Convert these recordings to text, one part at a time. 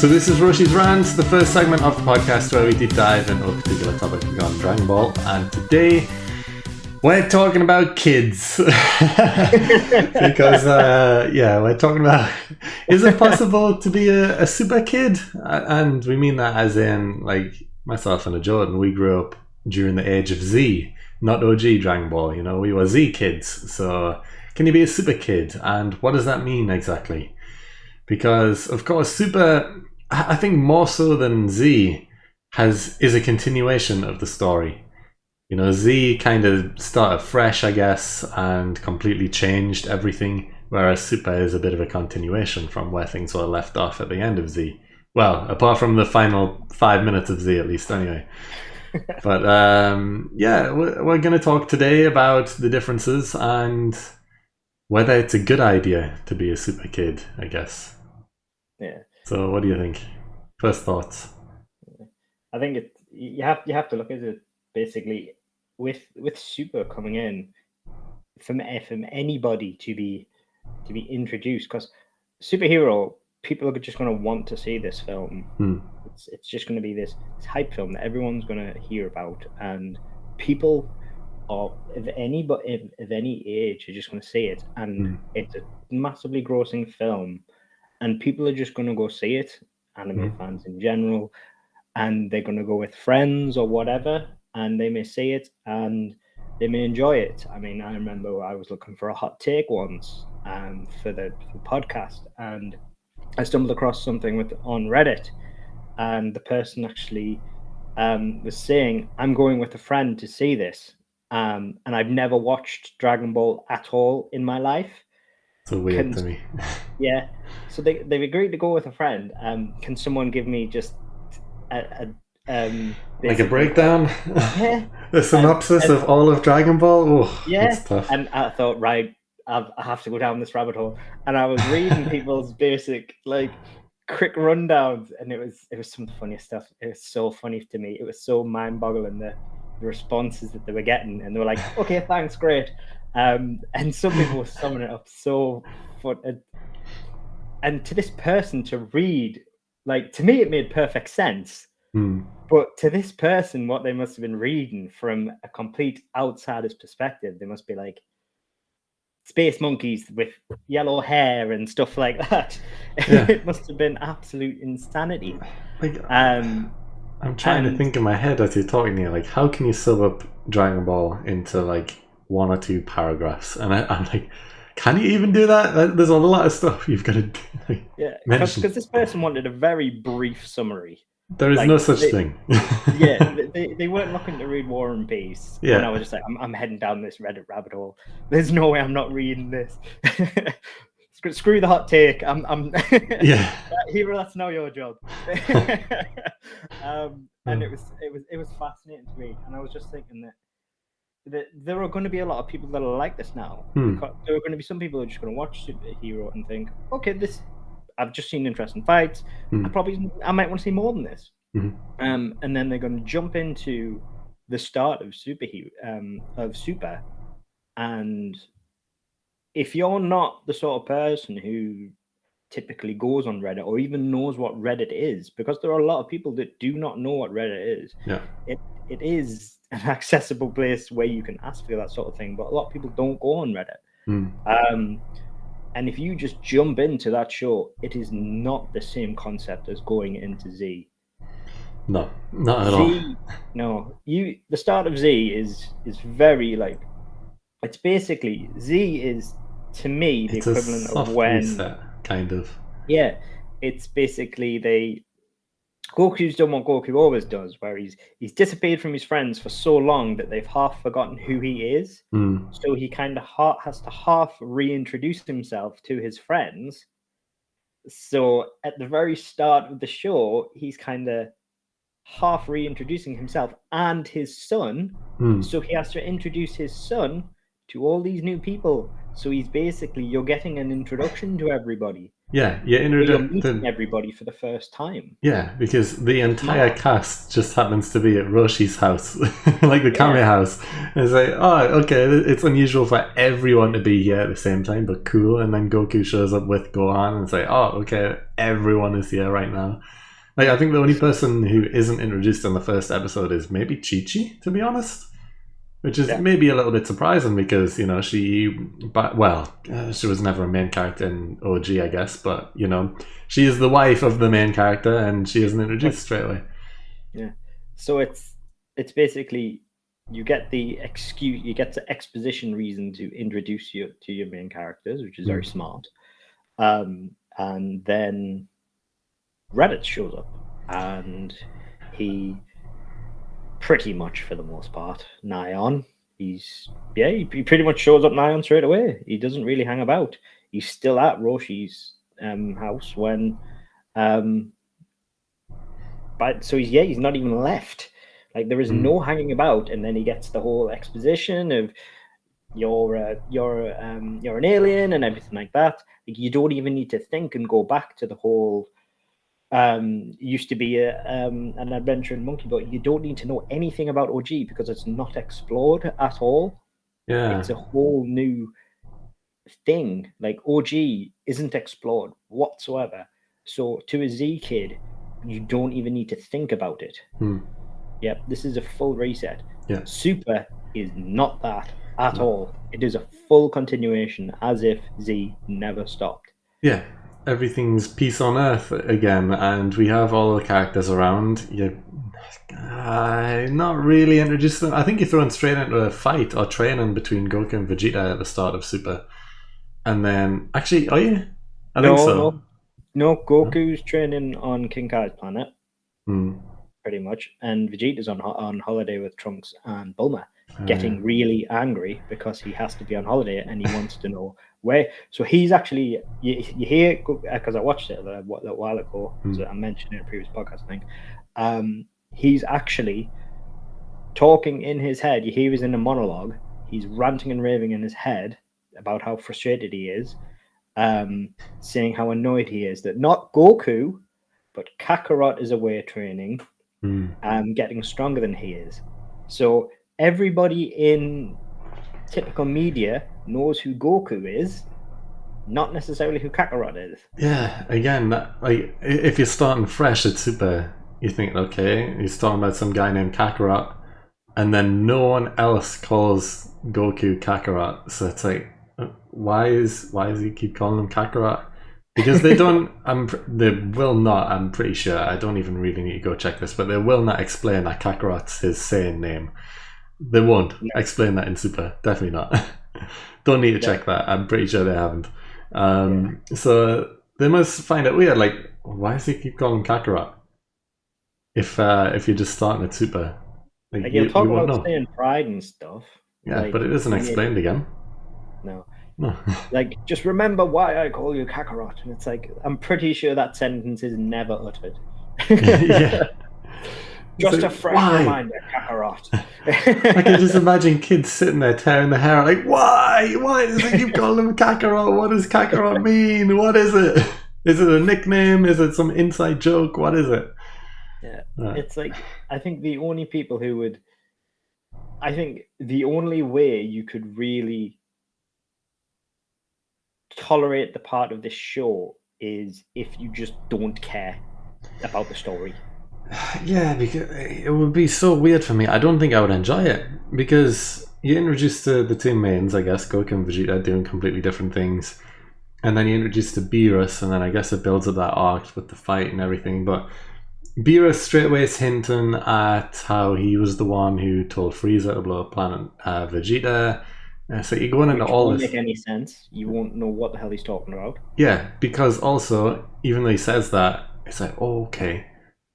So this is Roshi's Rant, the first segment of the podcast where we deep dive into a particular topic on Dragon Ball. And today we're talking about kids. Because, we're talking about, is it possible to be a super kid? And we mean that as in, like, myself and Ajoten, we grew up during the age of Z, not OG Dragon Ball, you know, we were Z kids. So can you be a super kid? And what does that mean exactly? Because, of course, Super, I think more so than Z, is a continuation of the story. You know, Z kind of started fresh, I guess, and completely changed everything, whereas Super is a bit of a continuation from where things were left off at the end of Z. Well, apart from the final 5 minutes of Z, at least, anyway. But, we're going to talk today about the differences and whether it's a good idea to be a super kid, I guess. Yeah. So what do you think? First thoughts. I think you have to look at it basically with Super coming in from anybody to be introduced, because Superhero, people are just going to want to see this film. It's just going to be this hype film that everyone's going to hear about, and people of any age are just going to see it, and it's a massively grossing film, and people are just going to go see it, anime fans in general, and they're going to go with friends or whatever, and they may see it and they may enjoy it. I mean, I remember I was looking for a hot take once for the podcast, and I stumbled across something on Reddit, and the person actually was saying, "I'm going with a friend to see this, and I've never watched Dragon Ball at all in my life." So weird to me. Yeah, so they've agreed to go with a friend. Can someone give me just like a breakdown? Yeah. A synopsis of all of Dragon Ball? Oh, yeah, that's tough. and I thought, right, I have to go down this rabbit hole, and I was reading people's basic quick rundowns, and it was some of the funniest stuff. It was so funny to me. It was so mind-boggling, the responses that they were getting, and they were like, "Okay, thanks, great." And some people were summing it up so fun. And to this person to read, to me, it made perfect sense. But to this person, what they must have been reading from a complete outsider's perspective, they must be like space monkeys with yellow hair and stuff like that. Yeah. It must have been absolute insanity. I'm trying to think in my head as you're talking here, like, how can you sum up Dragon Ball into like one or two paragraphs? And I'm like, can you even do that? There's a lot of stuff you've got to mention. Because this person wanted a very brief summary. There is no such thing. They weren't looking to read War and Peace. Yeah. And I was just like, I'm heading down this Reddit rabbit hole. There's no way I'm not reading this. Screw the hot take. I'm yeah. Heeroh, that's now your job. And it was fascinating to me. And I was just thinking that there are going to be a lot of people that are like this now. Because there are going to be some people who are just going to watch Superhero and think, okay, I've just seen interesting fights. I might want to see more than this. And then they're going to jump into the start of Super, and if you're not the sort of person who typically goes on Reddit or even knows what Reddit is, because there are a lot of people that do not know what Reddit is. Yeah. It is an accessible place where you can ask for that sort of thing, but a lot of people don't go on Reddit. And if you just jump into that show, it is not the same concept as going into Z. No, not at all. No, the start of Z is very it's basically, Z is, to me, the equivalent of when reset, kind of. Yeah, it's basically Goku's done what Goku always does, where he's disappeared from his friends for so long that they've half forgotten who he is. So he kind of has to half reintroduce himself to his friends. So at the very start of the show, he's kind of half reintroducing himself and his son. So he has to introduce his son to all these new people. So he's basically, you're getting an introduction to everybody. Yeah, you You're introduce meeting everybody for the first time. yeah, because the It's entire mad. cast just happens to be at Roshi's house, like the Kame Yeah, house. It's like, oh, okay, it's unusual for everyone to be here at the same time, but cool. And then Goku shows up with Gohan, and it's like, oh, okay, everyone is here right now. Like, I think the only person who isn't introduced in the first episode is maybe Chi-Chi, to be honest. Which is yeah, maybe a little bit surprising because, she was never a main character in OG, I guess, but, she is the wife of the main character and she isn't introduced straight away. yeah. So it's basically you get the exposition reason to introduce you to your main characters, which is very smart. And then Reddit shows up, and he pretty much, for the most part, nigh on. He pretty much shows up nigh on straight away. He doesn't really hang about. He's still at Roshi's house when, but so he's not even left. Like there is no hanging about, and then he gets the whole exposition of you're an alien and everything like that. Like you don't even need to think and go back to the whole used to be an adventure in Monkey Boy. You don't need to know anything about OG because it's not explored at all. Yeah. It's a whole new thing. Like OG isn't explored whatsoever. So to a Z kid, you don't even need to think about it. Yep, this is a full reset. Yeah. Super is not that at all. It is a full continuation as if Z never stopped. Yeah. Everything's peace on Earth again, and we have all the characters around. Not really introduced them. I think you're thrown straight into a fight or training between Goku and Vegeta at the start of Super. And then, actually, are you? I think so. No, Goku's training on King Kai's planet, pretty much, and Vegeta's on holiday with Trunks and Bulma, getting really angry because he has to be on holiday and he wants to know where. So he's actually, you hear, because I watched it a while ago, so I mentioned it in a previous podcast, I think. He's actually talking in his head. You hear he's in a monologue. He's ranting and raving in his head about how frustrated he is, saying how annoyed he is that not Goku, but Kakarot is away training, getting stronger than he is. So everybody in typical media knows who Goku is, not necessarily who Kakarot is. Yeah, again, like if you're starting fresh at Super, you think, okay, he's talking about some guy named Kakarot, and then no one else calls Goku Kakarot. So it's like, why does he keep calling him Kakarot? Because they don't. They will not. I'm pretty sure. I don't even really need to go check this, but they will not explain that Kakarot's his Saiyan name. They won't explain that in Super. Definitely not. Don't need to check that. I'm pretty sure they haven't. So they must find it weird. Like, why does he keep calling him Kakarot? If you're just starting at Super, like you'll talk about saying pride and stuff. Yeah, like, but it isn't explained again. No. Like, just remember why I call you Kakarot. And it's like, I'm pretty sure that sentence is never uttered. Yeah. Just a fresh reminder, Kakarot. I can just imagine kids sitting there tearing their hair out, like, why? Why does he keep calling him Kakarot? What does Kakarot mean? What is it? Is it a nickname? Is it some inside joke? What is it? Yeah. It's like, I think the only way you could really tolerate the part of this show is if you just don't care about the story. Yeah, because it would be so weird for me. I don't think I would enjoy it because you introduce the two mains, I guess, Goku and Vegeta doing completely different things, and then you introduce the Beerus, and then I guess it builds up that arc with the fight and everything. But Beerus straight away is hinting at how he was the one who told Frieza to blow up planet Vegeta. So you're going into all this. Won't make any sense. You won't know what the hell he's talking about. Yeah, because also, even though he says that, it's like, oh, okay,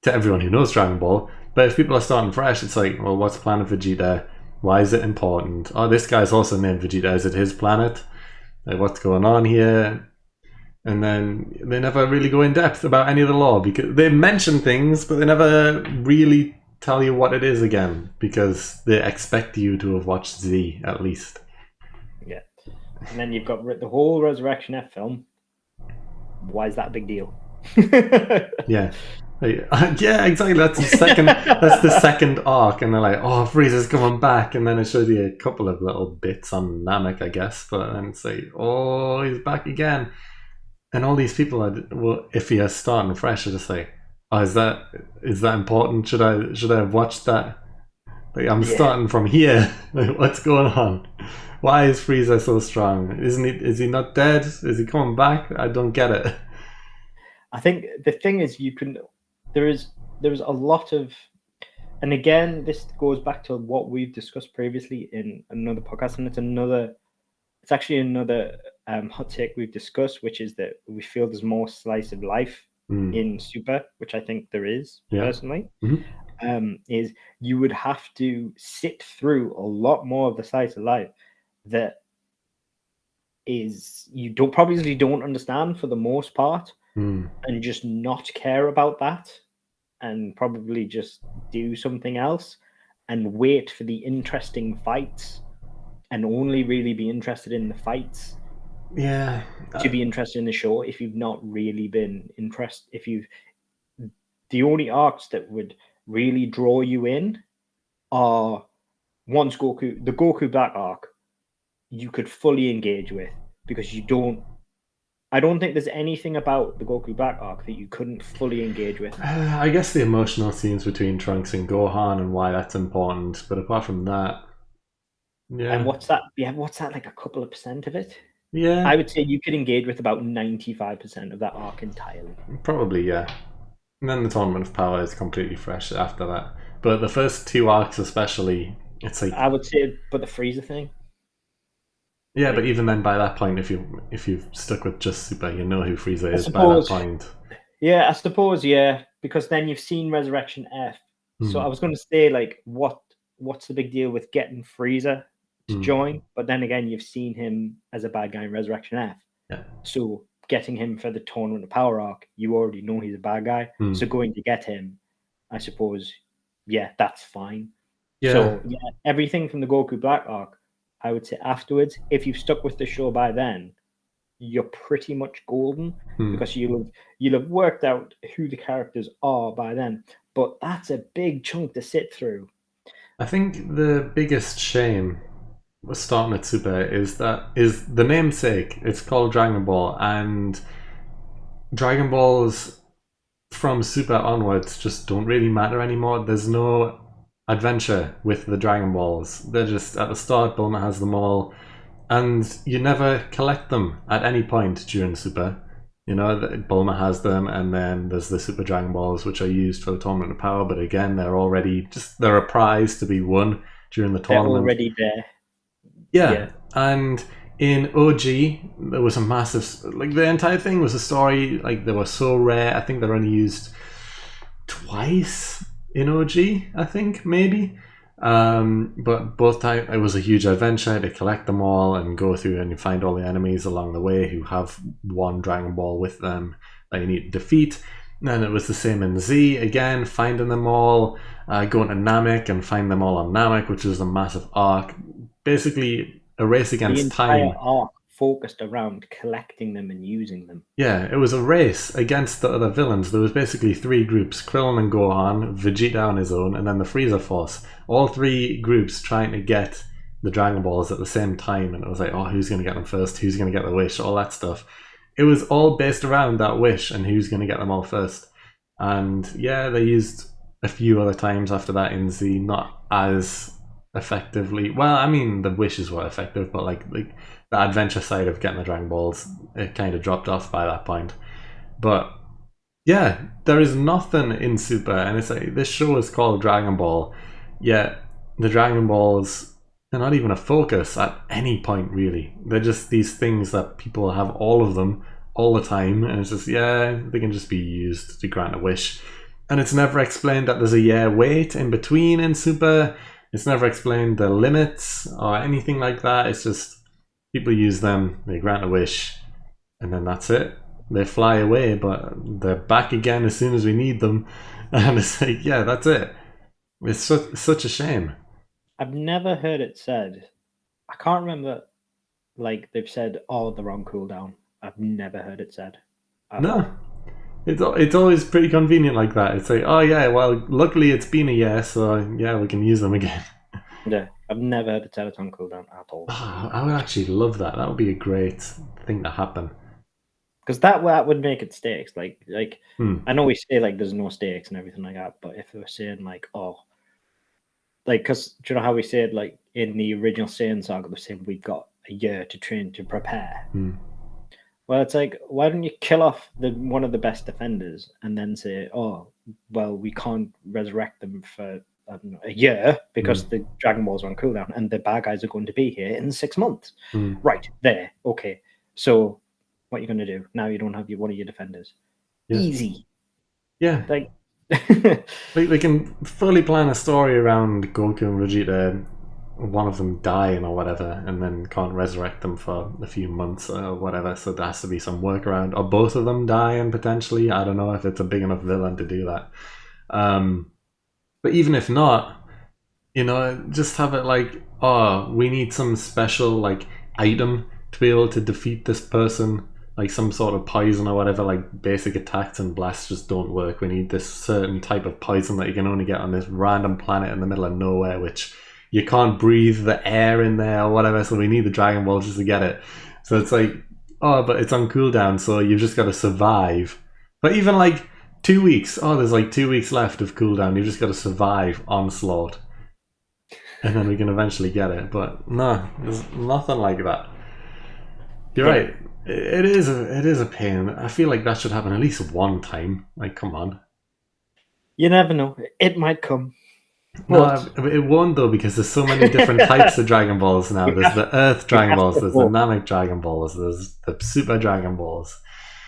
to everyone who knows Dragon Ball. But if people are starting fresh, it's like, well, what's Planet Vegeta? Why is it important? Oh, this guy's also named Vegeta. Is it his planet? Like, what's going on here? And then they never really go in depth about any of the lore because they mention things, but they never really tell you what it is again because they expect you to have watched Z at least. Yeah. and then you've got the whole Resurrection F film. Why is that a big deal? Yeah. Yeah, exactly. That's the second. That's the second arc, and they're like, "Oh, Frieza's coming back," and then it shows you a couple of little bits on Namek, I guess. But then it's like, "Oh, he's back again," and all these people are, well, if he is starting fresh, are just like, "Oh, is that important? Should I have watched that?" Like, I'm Yeah. starting from here. Like, what's going on? Why is Frieza so strong? Isn't he? Is he not dead? Is he coming back? I don't get it. I think the thing is, there is a lot of, and again, this goes back to what we've discussed previously in another podcast, and it's actually another hot take we've discussed, which is that we feel there's more slice of life in Super, which I think there is, Yeah. personally. Mm-hmm. Is you would have to sit through a lot more of the slice of life that is you probably don't understand for the most part, and just not care about that, and probably just do something else and wait for the interesting fights, and only really be interested in the fights Yeah. to be interested in the show. If you've not really been interested, the only arcs that would really draw you in are once the Goku Black arc, you could fully engage with, because I don't think there's anything about the Goku Black arc that you couldn't fully engage with. I guess the emotional scenes between Trunks and Gohan and why that's important, but apart from that, yeah. And what's that? Yeah, what's that? Like a couple of percent of it? Yeah. I would say you could engage with about 95% of that arc entirely. Probably, yeah. And then the Tournament of Power is completely fresh after that. But the first two arcs, especially, it's like, I would say, but the Frieza thing. yeah, like, but even then, by that point, if you've stuck with just Super, you know who Frieza is by suppose, that point. Yeah, I suppose, yeah, because then you've seen Resurrection F. So I was going to say, like, what's the big deal with getting Frieza to join? But then again, you've seen him as a bad guy in Resurrection F. Yeah. So getting him for the Tournament of Power arc, you already know he's a bad guy. So going to get him, I suppose, yeah, that's fine. Yeah. So yeah, everything from the Goku Black arc, I would say afterwards, if you've stuck with the show by then, you're pretty much golden, because you'll have worked out who the characters are by then. But that's a big chunk to sit through. I think the biggest shame with starting at Super is the namesake. It's called Dragon Ball, and Dragon Balls from Super onwards just don't really matter anymore. There's no adventure with the Dragon Balls. They're just at the start, Bulma has them all, and you never collect them at any point during Super. You know, Bulma has them, and then there's the Super Dragon Balls, which are used for the Tournament of Power, but again, they're a prize to be won during the tournament. They're already there. Yeah. And in OG, there was a massive, like, the entire thing was a story, like, they were so rare. I think they're only used twice in OG, I think, maybe. But both times it was a huge adventure to collect them all and go through and find all the enemies along the way who have one Dragon Ball with them that you need to defeat. And it was the same in Z, again, finding them all, going to Namek and find them all on Namek, which was a massive arc. Basically, a race against time. The entire arc focused around collecting them and using them. Yeah, it was a race against the other villains. There was basically three groups: Krillin and Gohan, Vegeta on his own, and then the Frieza Force. All three groups trying to get the Dragon Balls at the same time, and it was like, oh, who's going to get them first? Who's going to get the wish? All that stuff. It was all based around that wish and who's going to get them all first. And yeah, they used a few other times after that in Z, not as effectively. Well, I mean, the wishes were effective, but like the adventure side of getting the Dragon Balls, it kind of dropped off by that point. But yeah, there is nothing in Super, and it's like, this show is called Dragon Ball, yet the Dragon Balls, they're not even a focus at any point, really. They're just these things that people have all of them all the time, and it's just, yeah, they can just be used to grant a wish. And it's never explained that there's a year wait in between in Super. It's never explained the limits or anything like that. It's just people use them, they grant a wish, and then that's it. They fly away, but they're back again as soon as we need them. And it's like, yeah, that's it. It's such a shame. I've never heard it said. I can't remember like they've said, "Oh, they're on cooldown." I've never heard it said at all. No, it's always pretty convenient like that. It's like, oh yeah, well, luckily it's been a year, so yeah, we can use them again. Yeah, I've never heard it said it's on cooldown at all. Oh, I would actually love that. That would be a great thing to happen. Because that would make it stakes. Like Hmm. I know we say like there's no stakes and everything like that, but if we were saying like, oh, like, because do you know how we said like in the original Saiyan saga, we're saying we've got a year to train to prepare. Hmm. Well, it's like, why don't you kill off one of the best defenders and then say, oh, well, we can't resurrect them for I don't know, a year because the Dragon Balls are on cooldown and the bad guys are going to be here in 6 months. Hmm. Right there, okay. So what are you going to do now? You don't have one of your defenders. Yeah. Easy, Yeah. like. They can fully plan a story around Goku and Vegeta, one of them dying or whatever, and then can't resurrect them for a few months or whatever. So there has to be some workaround, or both of them dying potentially. I don't know if it's a big enough villain to do that. But even if not, just have it like, oh, we need some special like item to be able to defeat this person, like some sort of poison or whatever. Like basic attacks and blasts just don't work. We need this certain type of poison that you can only get on this random planet in the middle of nowhere, which you can't breathe the air in there or whatever. So we need the Dragon Ball just to get it. So it's like, oh, but it's on cooldown, so you've just got to survive. But even like 2 weeks, oh, there's like 2 weeks left of cooldown. You've just got to survive Onslaught, and then we can eventually get it. But no, there's nothing like that. You're Yeah. right. It is a pain. I feel like that should happen at least one time. Like, come on. You never know. It might come. No, it won't though, because there's so many different types of Dragon Balls now. There's the Earth Dragon Balls, there's the Namek Dragon Balls, there's the Super Dragon Balls.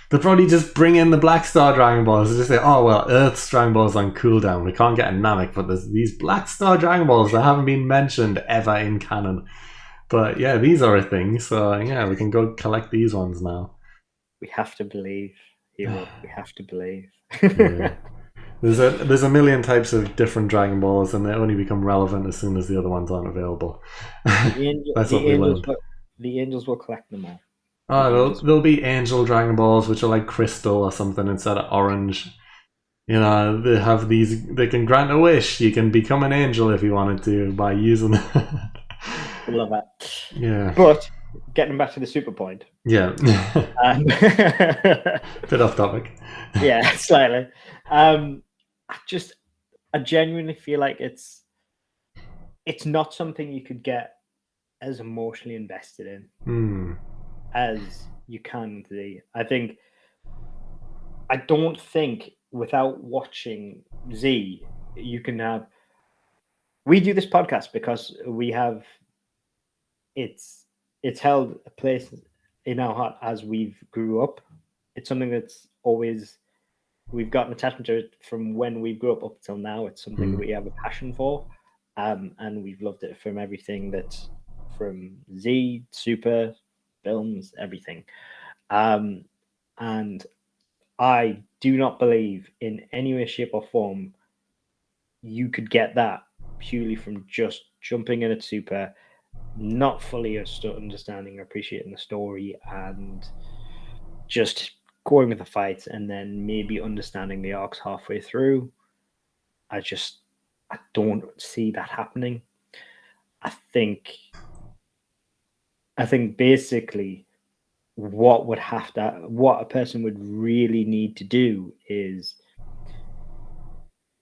They'll probably just bring in the Black Star Dragon Balls and just say, oh, well, Earth's Dragon Balls on cooldown. We can't get a Namek, but there's these Black Star Dragon Balls that haven't been mentioned ever in canon. But yeah, these are a thing, so yeah, we can go collect these ones now. We have to believe, Heeroh. We have to believe. Yeah. There's a million types of different Dragon Balls, and they only become relevant as soon as the other ones aren't available. That's what we learned. The angels will collect them all. Oh, there'll be Angel Dragon Balls, which are like crystal or something instead of orange. They have these. They can grant a wish. You can become an angel if you wanted to by using that. I love that. Yeah. But getting back to the super point. Yeah. Bit off topic. Yeah, slightly. I genuinely feel like it's not something you could get as emotionally invested in as you can the. I don't think without watching Z, you can have. We do this podcast because we have. It's held a place in our heart as we've grew up. It's something that's always we've got an attachment to it from when we grew up till now. It's something that we have a passion for, and we've loved it from everything that's from Z, Super, films, everything. And I do not believe in any way, shape, or form you could get that purely from just jumping in at Super, not fully understanding or appreciating the story, and just going with the fights, and then maybe understanding the arcs halfway through. I don't see that happening. I think basically what a person would really need to do is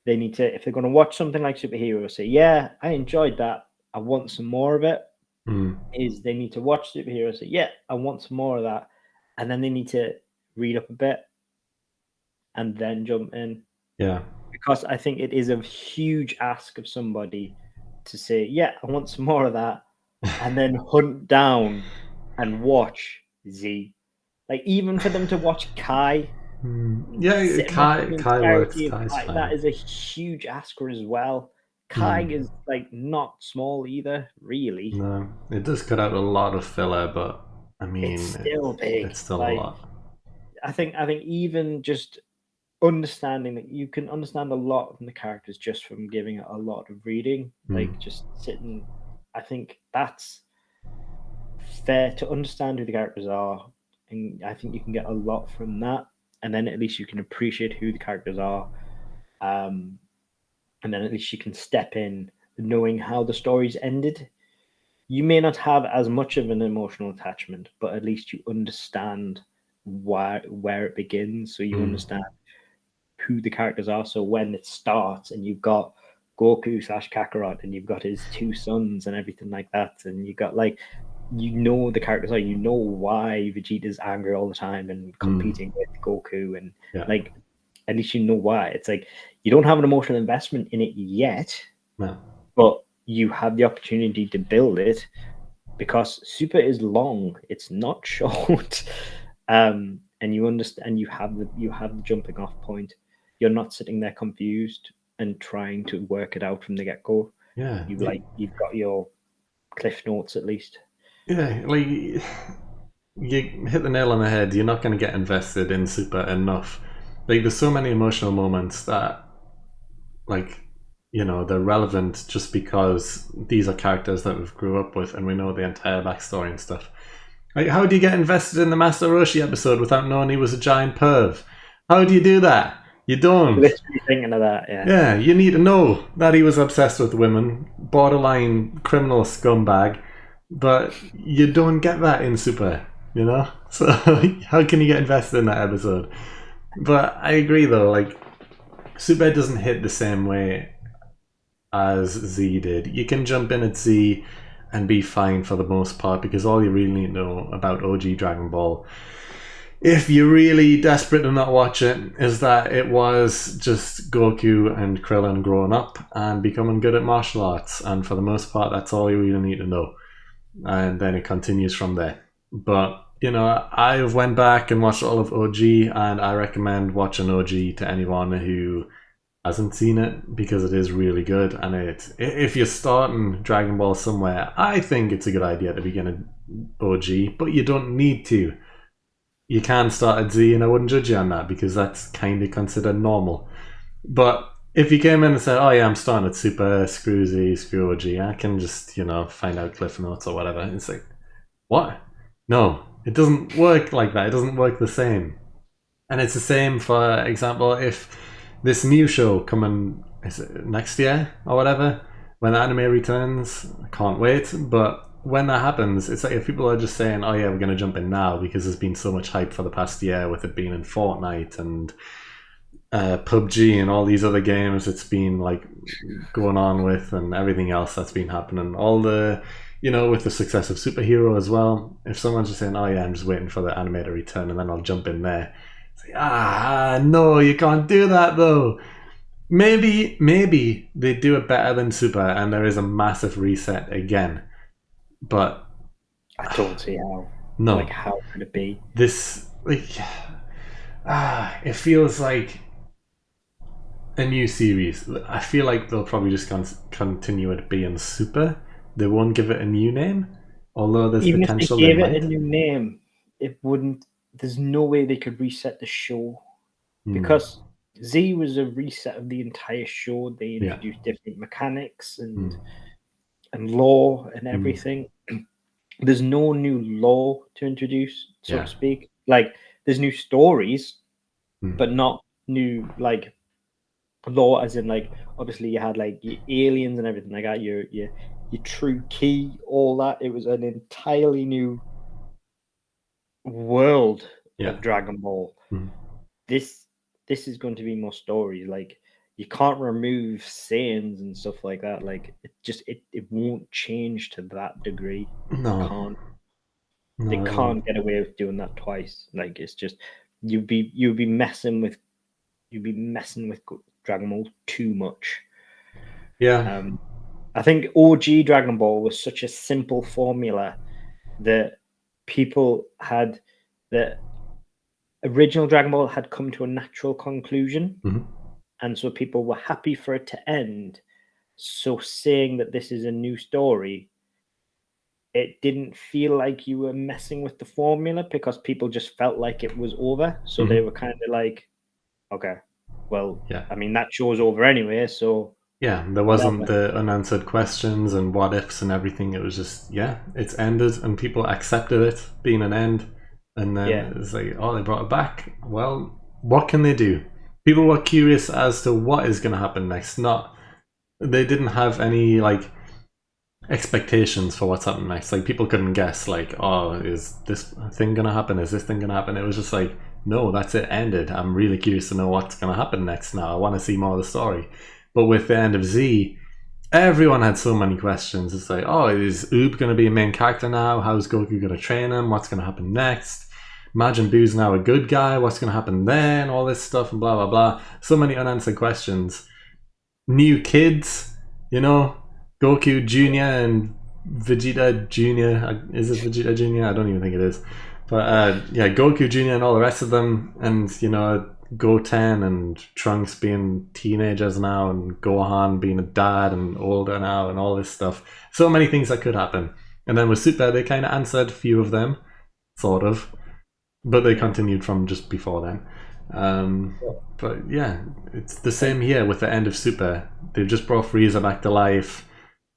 they need to, if they're going to watch something like Superhero, say, yeah, I enjoyed that, I want some more of it. Is they need to watch Superhero, say, yeah, I want some more of that, and then they need to read up a bit and then jump in. Yeah. Because I think it is a huge ask of somebody to say, yeah, I want some more of that, and then hunt down and watch Z. Like, even for them to watch Kai. Yeah, Kai works. That is a huge ask for as well. Kai is like not small either, really. No, it does cut out a lot of filler, but I mean, it's still big. It's still a lot. I think even just understanding that you can understand a lot from the characters just from giving it a lot of reading, like just sitting. I think that's fair to understand who the characters are, and I think you can get a lot from that. And then at least you can appreciate who the characters are, and then at least you can step in knowing how the story's ended. You may not have as much of an emotional attachment, but at least you understand where it begins, so you understand who the characters are. So when it starts and you've got Goku slash Kakarot and you've got his two sons and everything like that, and you got like, you know, the characters are, you know why Vegeta's angry all the time and competing with Goku, and like, at least you know why. It's like you don't have an emotional investment in it yet, but you have the opportunity to build it, because Super is long, it's not short. And you understand, you have the jumping off point. You're not sitting there confused and trying to work it out from the get-go. Yeah. You've got your cliff notes at least. Yeah, like you hit the nail on the head. You're not going to get invested in Super enough. Like there's so many emotional moments that, like, you know, they're relevant just because these are characters that we've grew up with and we know the entire backstory and stuff. Like, how do you get invested in the Master Roshi episode without knowing he was a giant perv? How do you do that? You don't. Literally thinking of that, yeah. Yeah, you need to know that he was obsessed with women, borderline criminal scumbag, but you don't get that in Super, you know? So how can you get invested in that episode? But I agree though, like, Super doesn't hit the same way as Z did. You can jump in at Z and be fine for the most part, because all you really need to know about OG Dragon Ball, if you're really desperate to not watch it, is that it was just Goku and Krillin growing up and becoming good at martial arts, and for the most part that's all you really need to know, and then it continues from there. But you know, I've went back and watched all of OG, and I recommend watching OG to anyone who hasn't seen it, because it is really good. And if you're starting Dragon Ball somewhere, I think it's a good idea to begin at OG, but you don't need to. You can start at Z, and I wouldn't judge you on that, because that's kind of considered normal. But if you came in and said, oh yeah, I'm starting at Super, screw Z, screw OG, I can just, you know, find out Cliff Notes or whatever. It's like, what? No, it doesn't work like that. It doesn't work the same. And it's the same, for example, if this new show coming, is it next year or whatever, when the anime returns, I can't wait. But when that happens, it's like if people are just saying, oh yeah, we're going to jump in now because there's been so much hype for the past year with it being in Fortnite and PUBG and all these other games it's been like going on with, and everything else that's been happening, all the, you know, with the success of Super Heeroes as well. If someone's just saying, oh yeah, I'm just waiting for the anime to return and then I'll jump in there, it's like, no, you can't do that though. Maybe they do it better than Super and there is a massive reset again, but I don't see how. No, like, how could it be this, like, it feels like a new series. I feel like they'll probably just continue it being Super. They won't give it a new name, although there's even potential if they gave they might. it a new name, it wouldn't. There's no way they could reset the show, because Z was a reset of the entire show. They introduced different mechanics and lore and everything. There's no new lore to introduce, so to speak. Like, there's new stories, but not new, like, lore, as in, like, obviously you had like your aliens and everything like that, your true key, all that. It was an entirely new world of Dragon Ball. This is going to be more stories. Like, you can't remove Saiyans and stuff like that. Like, it won't change to that degree. No. They can't get away with doing that twice. Like, it's just, you'd be messing with Dragon Ball too much. Yeah. I think OG Dragon Ball was such a simple formula that people had, the original Dragon Ball had come to a natural conclusion, and so people were happy for it to end. So saying that this is a new story, it didn't feel like you were messing with the formula, because people just felt like it was over. So they were kind of like, okay, well, I mean, that show's over anyway, so Yeah, there wasn't the unanswered questions and what ifs and everything. It was just, yeah, it's ended and people accepted it being an end. And then it's like, oh, they brought it back. Well, what can they do? People were curious as to what is going to happen next. Not, they didn't have any like expectations for what's happening next. Like people couldn't guess, like, oh, is this thing going to happen? Is this thing going to happen? It was just like, no, that's it, ended. I'm really curious to know what's going to happen next now. I want to see more of the story. But with the end of Z, everyone had so many questions. It's like, oh, is Oob going to be a main character now? How's Goku going to train him? What's going to happen next? Majin Buu's now a good guy. What's going to happen then? All this stuff and blah, blah, blah. So many unanswered questions. New kids, you know, Goku Jr. and Vegeta Jr. Is it Vegeta Jr.? I don't even think it is. But yeah, Goku Jr. and all the rest of them. And, you know, Goten and Trunks being teenagers now, and Gohan being a dad and older now, and all this stuff. So many things that could happen. And then with Super, they kind of answered a few of them, sort of, but they continued from just before then. But yeah, it's the same here with the end of Super. They've just brought Frieza back to life.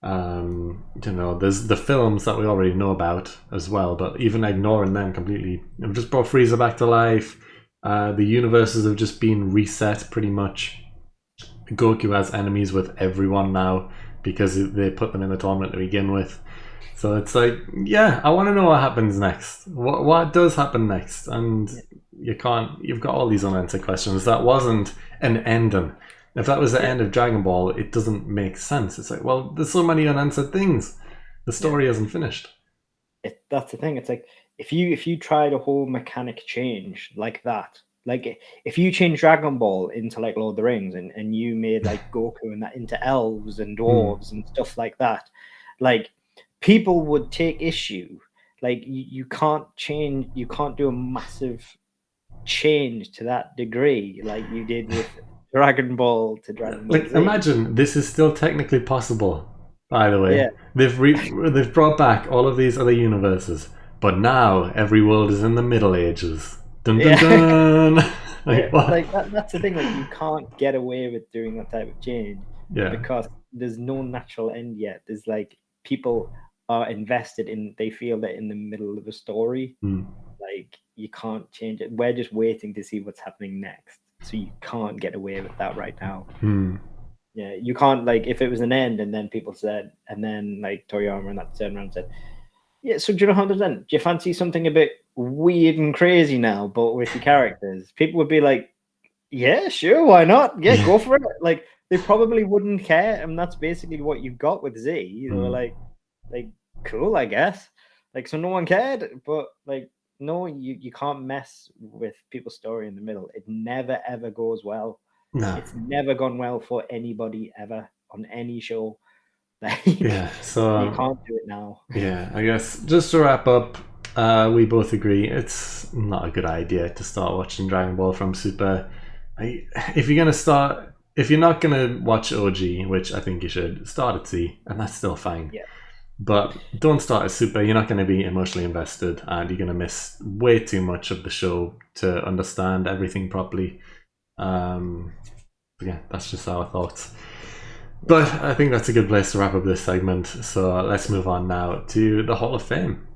You know, there's the films that we already know about as well, but even ignoring them completely, they've just brought Frieza back to life. The universes have just been reset pretty much. Goku has enemies with everyone now because they put them in the tournament to begin with. So it's like, yeah, I want to know what happens next. What does happen next? And you've got all these unanswered questions. That wasn't an ending. If that was the end of Dragon Ball, it doesn't make sense. It's like, well, there's so many unanswered things. The story isn't finished. That's the thing. It's like if you tried a whole mechanic change like that, like if you change Dragon Ball into like Lord of the Rings and you made like Goku and that into elves and dwarves and stuff like that, like people would take issue. Like you can't do a massive change to that degree like you did with Dragon Ball to Dragon Ball Like, Z. imagine this is still technically possible. By the way, Yeah. they've brought back all of these other universes, but now every world is in the Middle Ages. Dun dun dun. Like, what? Like that's the thing. Like you can't get away with doing that type of change because there's no natural end yet. There's like people are invested in. They feel they're in the middle of a story. Like you can't change it. We're just waiting to see what's happening next. So you can't get away with that right now. Yeah, you can't, like, if it was an end and then people said, and then like Toriyama and that turned around and said, yeah, so do you know how to then? Do you fancy something a bit weird and crazy now, but with your characters? People would be like, yeah, sure, why not? Yeah, go for it. Like they probably wouldn't care, and that's basically what you've got with Z. You know, like cool, I guess. Like so, no one cared, but like no, you can't mess with people's story in the middle. It never ever goes well. No. It's never gone well for anybody ever on any show. Like, yeah, so you can't do it now. Yeah, I guess just to wrap up, we both agree it's not a good idea to start watching Dragon Ball from Super. If you're not gonna watch OG, which I think you should, start at Z, and that's still fine. Yeah. But don't start at Super. You're not going to be emotionally invested, and you're going to miss way too much of the show to understand everything properly. Yeah, that's just our thoughts. But I think that's a good place to wrap up this segment. So let's move on now to the Hall of Fame.